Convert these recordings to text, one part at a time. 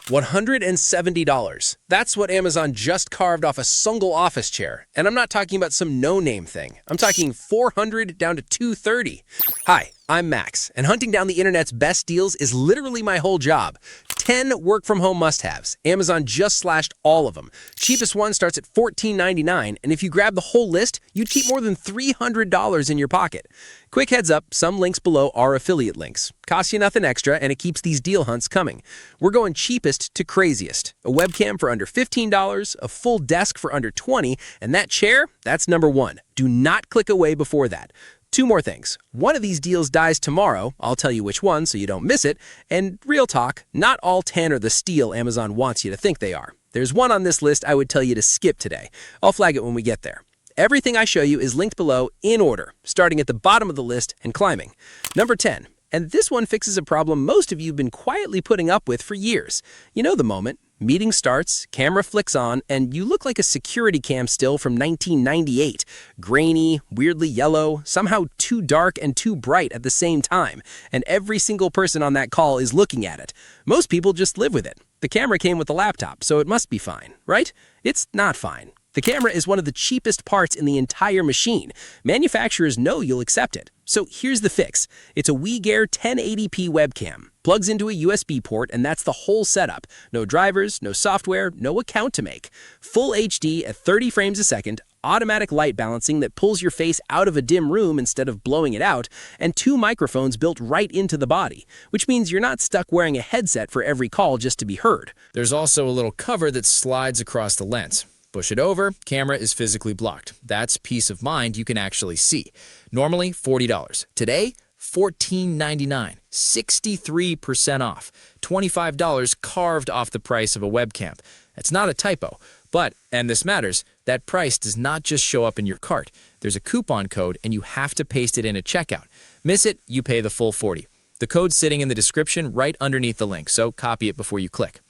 $170. That's what Amazon just carved off a single office chair. And I'm not talking about some no-name thing. I'm talking $400 down to $230. Hi, I'm Max, and hunting down the internet's best deals is literally my whole job. 10 work-from-home must-haves. Amazon just slashed all of them. Cheapest one starts at $14.99, and if you grab the whole list, you'd keep more than $300 in your pocket. Quick heads up, some links below are affiliate links. Costs you nothing extra, and it keeps these deal hunts coming. We're going cheapest to craziest. A webcam for under $15, a full desk for under $20, and that chair, that's number one. Do not click away before that. Two more things. One of these deals dies tomorrow. I'll tell you which one so you don't miss it. And real talk, not all 10 are the steal Amazon wants you to think they are. There's one on this list I would tell you to skip today. I'll flag it when we get there. Everything I show you is linked below in order, starting at the bottom of the list and climbing. Number 10. And this one fixes a problem most of you have been quietly putting up with for years. You know the moment. Meeting starts, camera flicks on, and you look like a security cam still from 1998. Grainy, weirdly yellow, somehow too dark and too bright at the same time. And every single person on that call is looking at it. Most people just live with it. The camera came with the laptop, so it must be fine, right? It's not fine. The camera is one of the cheapest parts in the entire machine. Manufacturers know you'll accept it. So here's the fix. It's a WeGear 1080p webcam. Plugs into a USB port, and that's the whole setup. No drivers, no software, no account to make. Full HD at 30 frames a second, automatic light balancing that pulls your face out of a dim room instead of blowing it out, and 2 microphones built right into the body, which means you're not stuck wearing a headset for every call just to be heard. There's also a little cover that slides across the lens. Push it over, camera is physically blocked. That's peace of mind you can actually see. Normally, $40. Today, $14.99, 63% off, $25 carved off the price of a webcam. That's not a typo, but, and this matters, that price does not just show up in your cart. There's a coupon code and you have to paste it in at checkout. Miss it, you pay the full $40. The code's sitting in the description right underneath the link, so copy it before you click.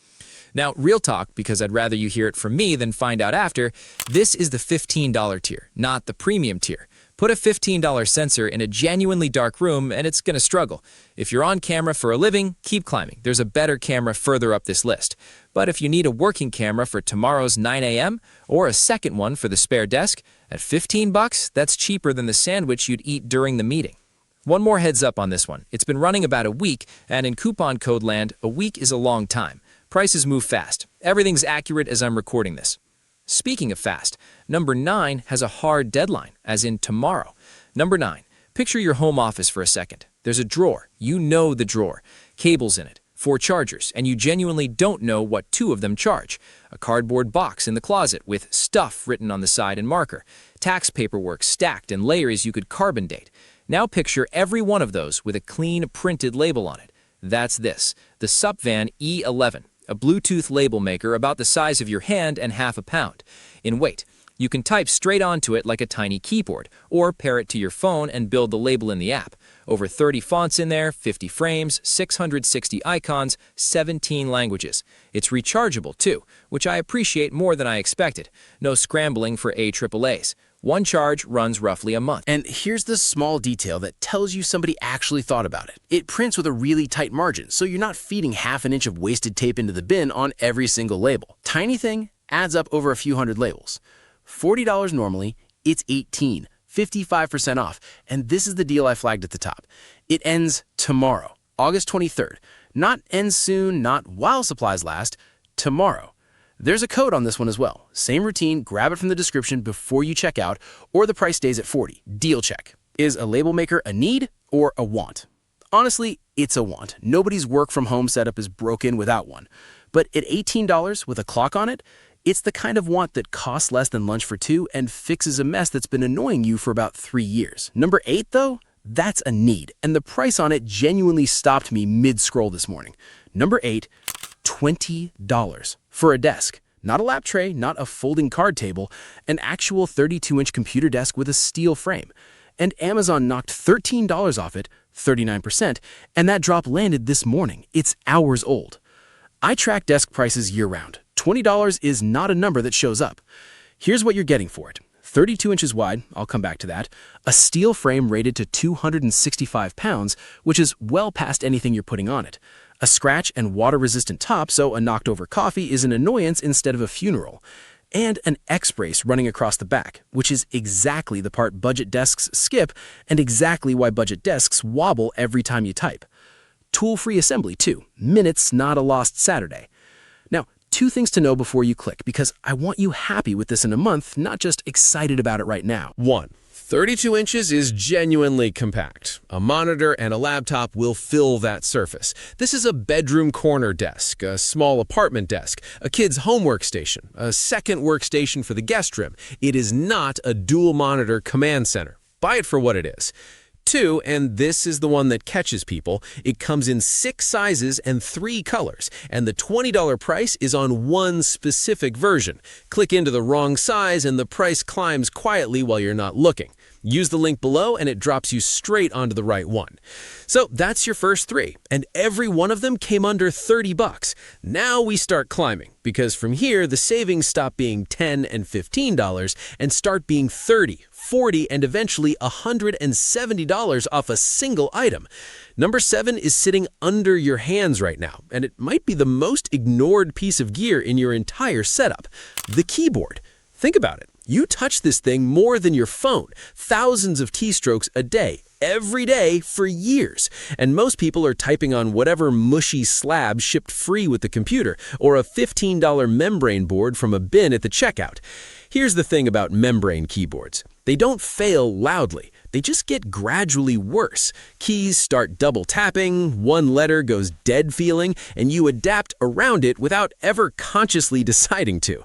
Now, real talk, because I'd rather you hear it from me than find out after, this is the $15 tier, not the premium tier. Put a $15 sensor in a genuinely dark room and it's going to struggle. If you're on camera for a living, keep climbing. There's a better camera further up this list. But if you need a working camera for tomorrow's 9 a.m. or a second one for the spare desk, at $15, that's cheaper than the sandwich you'd eat during the meeting. One more heads up on this one. It's been running about a week, and in coupon code land, a week is a long time. Prices move fast. Everything's accurate as I'm recording this. Speaking of fast, number 9 has a hard deadline, as in tomorrow. Number 9, picture your home office for a second. There's a drawer. You know the drawer. Cables in it, 4 chargers, and you genuinely don't know what 2 of them charge. A cardboard box in the closet with stuff written on the side in marker. Tax paperwork stacked in layers you could carbon date. Now picture every one of those with a clean printed label on it. That's this, the Supvan E11. A Bluetooth label maker about the size of your hand and half a pound. In weight, you can type straight onto it like a tiny keyboard, or pair it to your phone and build the label in the app. Over 30 fonts in there, 50 frames, 660 icons, 17 languages. It's rechargeable too, which I appreciate more than I expected. No scrambling for AAAs. One charge runs roughly a month. And here's the small detail that tells you somebody actually thought about it. It prints with a really tight margin, so you're not feeding half an inch of wasted tape into the bin on every single label. Tiny thing adds up over a few hundred labels. $40 normally, it's $18, 55% off. And this is the deal I flagged at the top. It ends tomorrow, August 23rd. Not ends soon, not while supplies last, tomorrow. There's a code on this one as well. Same routine, grab it from the description before you check out, or the price stays at $40. Deal check. Is a label maker a need or a want? Honestly, it's a want. Nobody's work from home setup is broken without one. But at $18 with a clock on it, it's the kind of want that costs less than lunch for 2 and fixes a mess that's been annoying you for about 3 years. Number 8 though, that's a need, and the price on it genuinely stopped me mid-scroll this morning. Number 8, $20 for a desk. Not a lap tray, not a folding card table, an actual 32-inch computer desk with a steel frame. And Amazon knocked $13 off it, 39%, and that drop landed this morning. It's hours old. I track desk prices year-round. $20 is not a number that shows up. Here's what you're getting for it. 32 inches wide, I'll come back to that, a steel frame rated to 265 pounds, which is well past anything you're putting on it, A scratch and water-resistant top so a knocked-over coffee is an annoyance instead of a funeral. And an X-brace running across the back, which is exactly the part budget desks skip and exactly why budget desks wobble every time you type. Tool-free assembly, too. Minutes, not a lost Saturday. Now, 2 things to know before you click, because I want you happy with this in a month, not just excited about it right now. 1. 32 inches is genuinely compact. A monitor and a laptop will fill that surface. This is a bedroom corner desk, a small apartment desk, a kid's homework station, a second workstation for the guest room. It is not a dual monitor command center. Buy it for what it is. 2, and this is the one that catches people, it comes in 6 sizes and 3 colors, and the $20 price is on one specific version. Click into the wrong size and the price climbs quietly while you're not looking. Use the link below and it drops you straight onto the right one. So that's your first 3, and every one of them came under $30. Now we start climbing, because from here the savings stop being $10 and $15 and start being $30, $40, and eventually $170 off a single item. Number 7 is sitting under your hands right now, and it might be the most ignored piece of gear in your entire setup: the keyboard. Think about it. You touch this thing more than your phone, thousands of keystrokes a day, every day for years. And most people are typing on whatever mushy slab shipped free with the computer, or a $15 membrane board from a bin at the checkout. Here's the thing about membrane keyboards. They don't fail loudly. They just get gradually worse. Keys start double tapping, one letter goes dead feeling, and you adapt around it without ever consciously deciding to.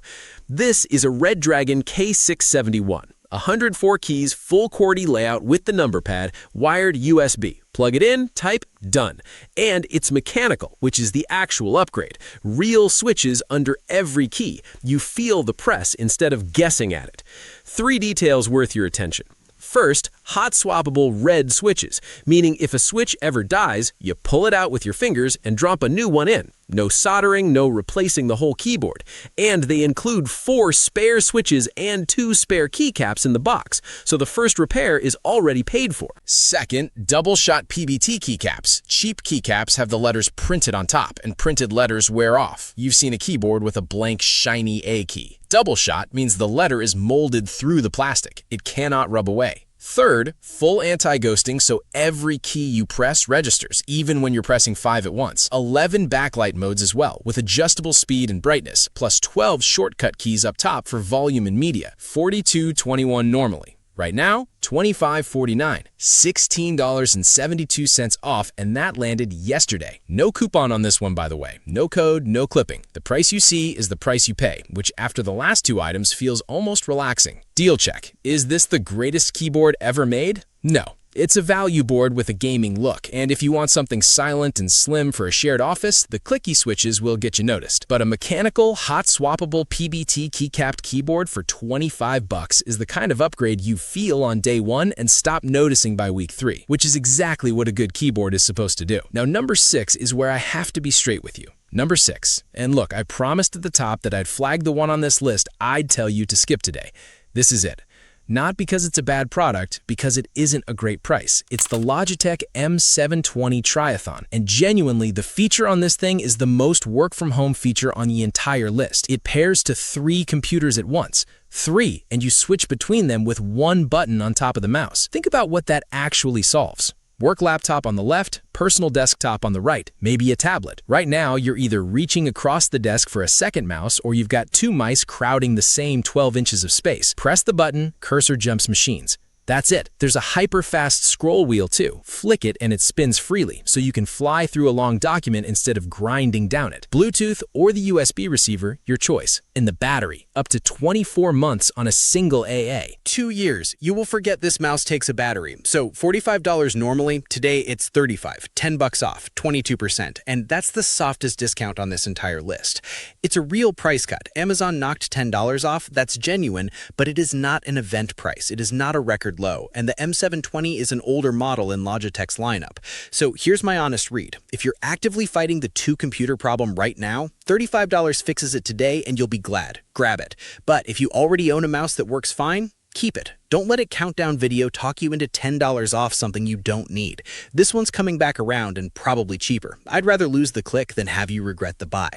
This is a Red Dragon K671. 104 keys, full QWERTY layout with the number pad, wired USB. Plug it in, type, done. And it's mechanical, which is the actual upgrade. Real switches under every key. You feel the press instead of guessing at it. 3 details worth your attention. First, hot swappable red switches, meaning if a switch ever dies, you pull it out with your fingers and drop a new one in. No soldering, no replacing the whole keyboard. And they include 4 spare switches and 2 spare keycaps in the box, so the first repair is already paid for. Second, double-shot PBT keycaps. Cheap keycaps have the letters printed on top, and printed letters wear off. You've seen a keyboard with a blank, shiny A key. Double shot means the letter is molded through the plastic. It cannot rub away. Third, full anti-ghosting, so every key you press registers, even when you're pressing 5 at once. 11 backlight modes as well, with adjustable speed and brightness, plus 12 shortcut keys up top for volume and media. $42.21 normally. Right now, $25.49, $16.72 off, and that landed yesterday. No coupon on this one, by the way. No code, no clipping. The price you see is the price you pay, which after the last 2 items feels almost relaxing. Deal check. Is this the greatest keyboard ever made? No. It's a value board with a gaming look, and if you want something silent and slim for a shared office, the clicky switches will get you noticed. But a mechanical, hot-swappable PBT keycapped keyboard for $25 is the kind of upgrade you feel on day 1 and stop noticing by week 3, which is exactly what a good keyboard is supposed to do. Now, number 6 is where I have to be straight with you. Number 6, and look, I promised at the top that I'd flag the one on this list I'd tell you to skip today. This is it. Not because it's a bad product, because it isn't a great price. It's the Logitech M720 Triathlon, and genuinely, the feature on this thing is the most work-from-home feature on the entire list. It pairs to 3 computers at once. 3, and you switch between them with 1 button on top of the mouse. Think about what that actually solves. Work laptop on the left, personal desktop on the right, maybe a tablet. Right now, you're either reaching across the desk for a second mouse or you've got 2 mice crowding the same 12 inches of space. Press the button, cursor jumps machines. That's it. There's a hyper-fast scroll wheel too. Flick it and it spins freely, so you can fly through a long document instead of grinding down it. Bluetooth or the USB receiver, your choice. And the battery, up to 24 months on a single AA. 2 years. You will forget this mouse takes a battery. So $45 normally, today it's $35, $10 off, 22%. And that's the softest discount on this entire list. It's a real price cut. Amazon knocked $10 off, that's genuine, but it is not an event price. It is not a record low, and the M720 is an older model in Logitech's lineup. So here's my honest read. If you're actively fighting the 2-computer problem right now, $35 fixes it today and you'll be glad. Grab it. But if you already own a mouse that works fine, Keep it. Don't let a countdown video talk you into $10 off something you don't need. This one's coming back around and probably cheaper. I'd rather lose the click than have you regret the buy.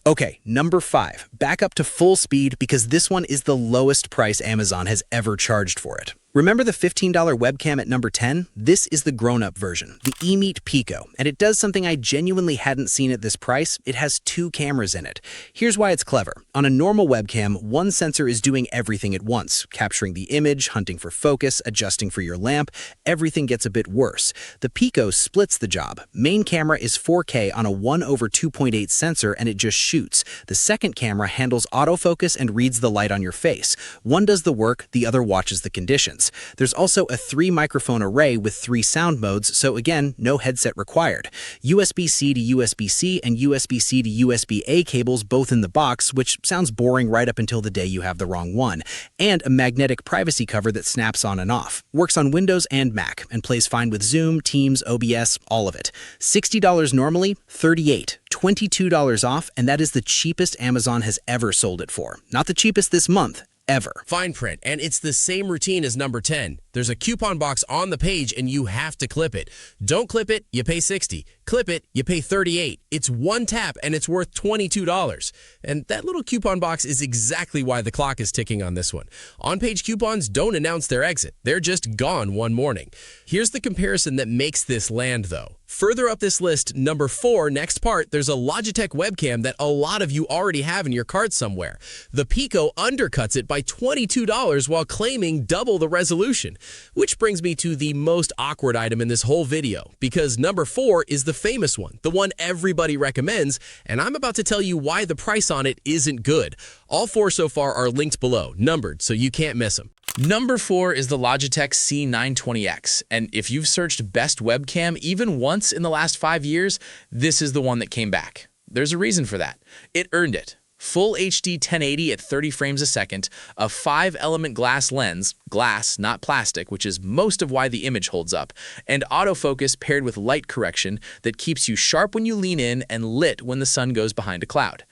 Okay, number 5. Back up to full speed because this one is the lowest price Amazon has ever charged for it. Remember the $15 webcam at number 10? This is the grown-up version, the eMeet Pico, and it does something I genuinely hadn't seen at this price. It has 2 cameras in it. Here's why it's clever. On a normal webcam, one sensor is doing everything at once, capturing the image, hunting for focus, adjusting for your lamp. Everything gets a bit worse. The Pico splits the job. Main camera is 4K on a 1/2.8 sensor and it just shoots. The second camera handles autofocus and reads the light on your face. One does the work, the other watches the conditions. There's also a 3-microphone array with 3 sound modes, so again, no headset required. USB-C to USB-C and USB-C to USB-A cables both in the box, which sounds boring right up until the day you have the wrong one. And a magnetic privacy cover that snaps on and off. Works on Windows and Mac, and plays fine with Zoom, Teams, OBS, all of it. $60 normally, $38. $22 off, and that is the cheapest Amazon has ever sold it for. Not the cheapest this month, ever. Fine print, and it's the same routine as number 10. There's a coupon box on the page and you have to clip it. Don't clip it, you pay $60. Clip it, you pay $38. It's one tap and it's worth $22. And that little coupon box is exactly why the clock is ticking on this one. On-page coupons don't announce their exit. They're just gone one morning. Here's the comparison that makes this land though. Further up this list, number 4, next part, there's a Logitech webcam that a lot of you already have in your cart somewhere. The Pico undercuts it by $22 while claiming double the resolution. Which brings me to the most awkward item in this whole video, because number 4 is the famous one, the one everybody recommends, and I'm about to tell you why the price on it isn't good. All 4 so far are linked below, numbered, so you can't miss them. Number 4 is the Logitech C920X, and if you've searched best webcam even once in the last 5 years, this is the one that came back. There's a reason for that. It earned it. Full HD 1080 at 30 frames a second, a 5-element glass lens, glass, not plastic, which is most of why the image holds up, and autofocus paired with light correction that keeps you sharp when you lean in and lit when the sun goes behind a cloud.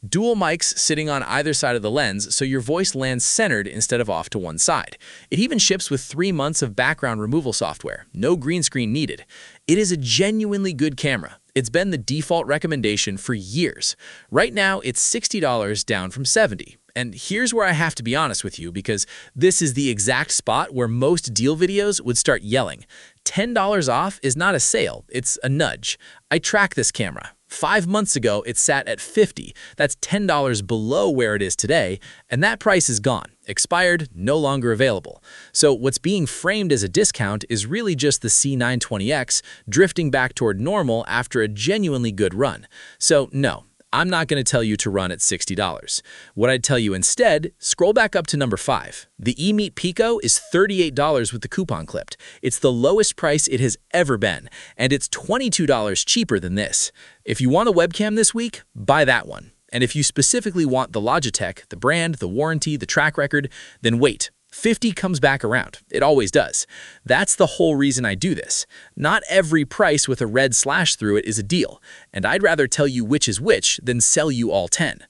Dual mics sitting on either side of the lens so your voice lands centered instead of off to one side. It even ships with 3 months of background removal software. No green screen needed. It is a genuinely good camera. It's been the default recommendation for years. Right now, it's $60 down from $70. And here's where I have to be honest with you because this is the exact spot where most deal videos would start yelling. $10 off is not a sale, it's a nudge. I track this camera. 5 months ago, it sat at $50. That's $10 below where it is today, and that price is gone. Expired, no longer available. So what's being framed as a discount is really just the C920X drifting back toward normal after a genuinely good run. So no, I'm not going to tell you to run at $60. What I'd tell you instead, scroll back up to number 5. The eMeet Pico is $38 with the coupon clipped. It's the lowest price it has ever been, and it's $22 cheaper than this. If you want a webcam this week, buy that one. And if you specifically want the Logitech, the brand, the warranty, the track record, then wait. 50 comes back around. It always does. That's the whole reason I do this. Not every price with a red slash through it is a deal, and I'd rather tell you which is which than sell you all 10.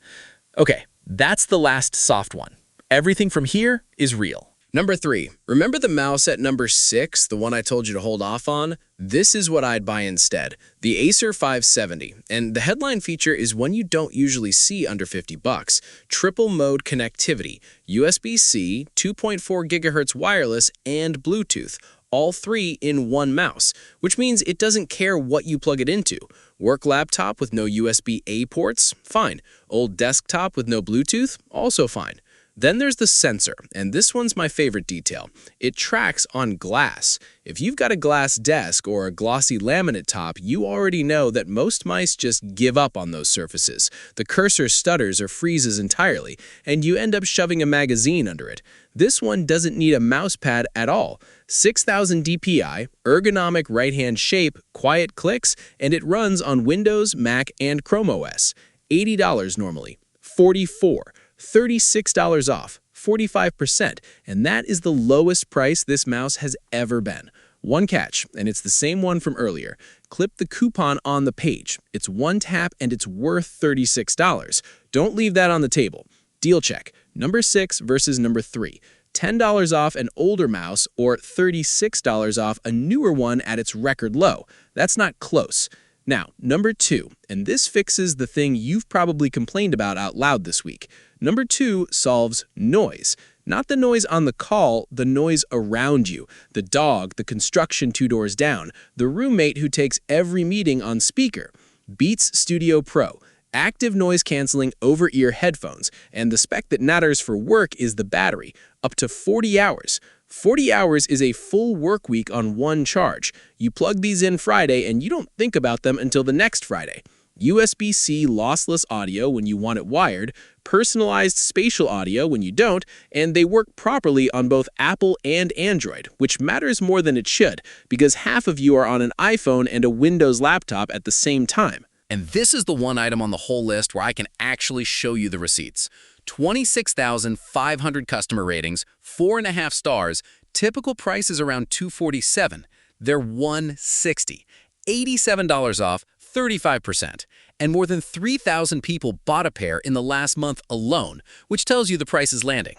Okay, that's the last soft one. Everything from here is real. Number 3, remember the mouse at number 6, the one I told you to hold off on? This is what I'd buy instead, the Acer 570. And the headline feature is one you don't usually see under $50. Triple mode connectivity, USB-C, 2.4 GHz wireless, and Bluetooth. All 3 in one mouse, which means it doesn't care what you plug it into. Work laptop with no USB-A ports? Fine. Old desktop with no Bluetooth? Also fine. Then there's the sensor, and this one's my favorite detail. It tracks on glass. If you've got a glass desk or a glossy laminate top, you already know that most mice just give up on those surfaces. The cursor stutters or freezes entirely, and you end up shoving a magazine under it. This one doesn't need a mouse pad at all. 6000 DPI, ergonomic right-hand shape, quiet clicks, and it runs on Windows, Mac, and Chrome OS. $80 normally. $44. $36 off, 45%, and that is the lowest price this mouse has ever been. One catch, and it's the same one from earlier. Clip the coupon on the page. It's one tap and it's worth $36. Don't leave that on the table. Deal check. Number 6 versus number 3. $10 off an older mouse or $36 off a newer one at its record low. That's not close. Now, number 2, and this fixes the thing you've probably complained about out loud this week. Number 2 solves noise. Not the noise on the call, the noise around you. The dog, the construction 2 doors down, the roommate who takes every meeting on speaker. Beats Studio Pro. Active noise canceling over-ear headphones, and the spec that matters for work is the battery, up to 40 hours. 40 hours is a full work week on one charge. You plug these in Friday and you don't think about them until the next Friday. USB-C lossless audio when you want it wired, personalized spatial audio when you don't, and they work properly on both Apple and Android, which matters more than it should, because half of you are on an iPhone and a Windows laptop at the same time. And this is the one item on the whole list where I can actually show you the receipts. 26,500 customer ratings, 4.5 stars, typical price is around $247. They're $160. $87 off, 35%. And more than 3,000 people bought a pair in the last month alone, which tells you the price is landing.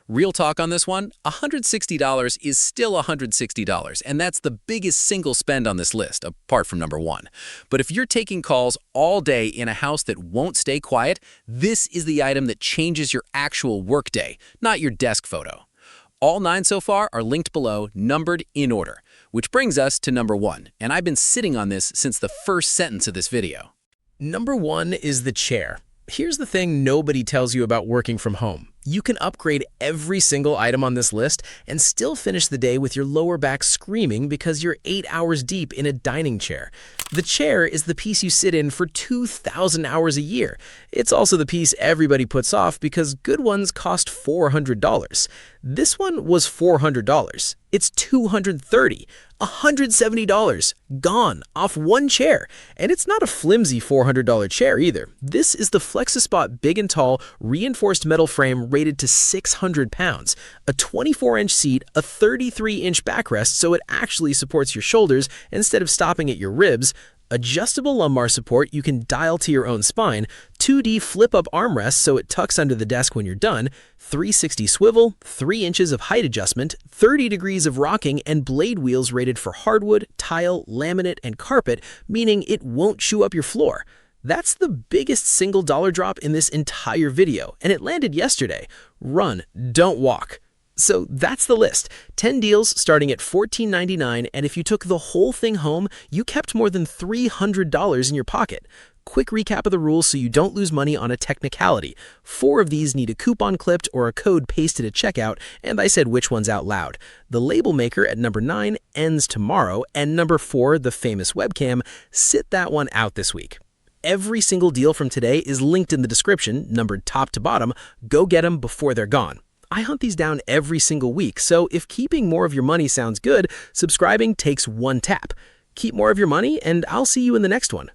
Real talk on this one, $160 is still $160, and that's the biggest single spend on this list, apart from number 1. But if you're taking calls all day in a house that won't stay quiet, this is the item that changes your actual workday, not your desk photo. All 9 so far are linked below, numbered in order, which brings us to number 1, and I've been sitting on this since the first sentence of this video. Number 1 is the chair. Here's the thing nobody tells you about working from home. You can upgrade every single item on this list and still finish the day with your lower back screaming because you're 8 hours deep in a dining chair. The chair is the piece you sit in for 2,000 hours a year. It's also the piece everybody puts off because good ones cost $400. This one was $400. It's $230. $170 gone off one chair. And it's not a flimsy $400 chair either. This is the FlexiSpot Big and Tall reinforced metal frame rated to 600 pounds, a 24-inch seat, a 33-inch backrest so it actually supports your shoulders instead of stopping at your ribs, adjustable lumbar support you can dial to your own spine, 2D flip-up armrest so it tucks under the desk when you're done, 360 swivel, 3 inches of height adjustment, 30 degrees of rocking, and blade wheels rated for hardwood, tile, laminate, and carpet, meaning it won't chew up your floor. That's the biggest single dollar drop in this entire video, and it landed yesterday. Run, don't walk. So that's the list. 10 deals starting at $14.99, and if you took the whole thing home, you kept more than $300 in your pocket. Quick recap of the rules so you don't lose money on a technicality. 4 of these need a coupon clipped or a code pasted at checkout, and I said which ones out loud. The label maker at number 9 ends tomorrow, and number 4, the famous webcam, sit that one out this week. Every single deal from today is linked in the description, numbered top to bottom. Go get them before they're gone. I hunt these down every single week, so if keeping more of your money sounds good, subscribing takes 1 tap. Keep more of your money, and I'll see you in the next one.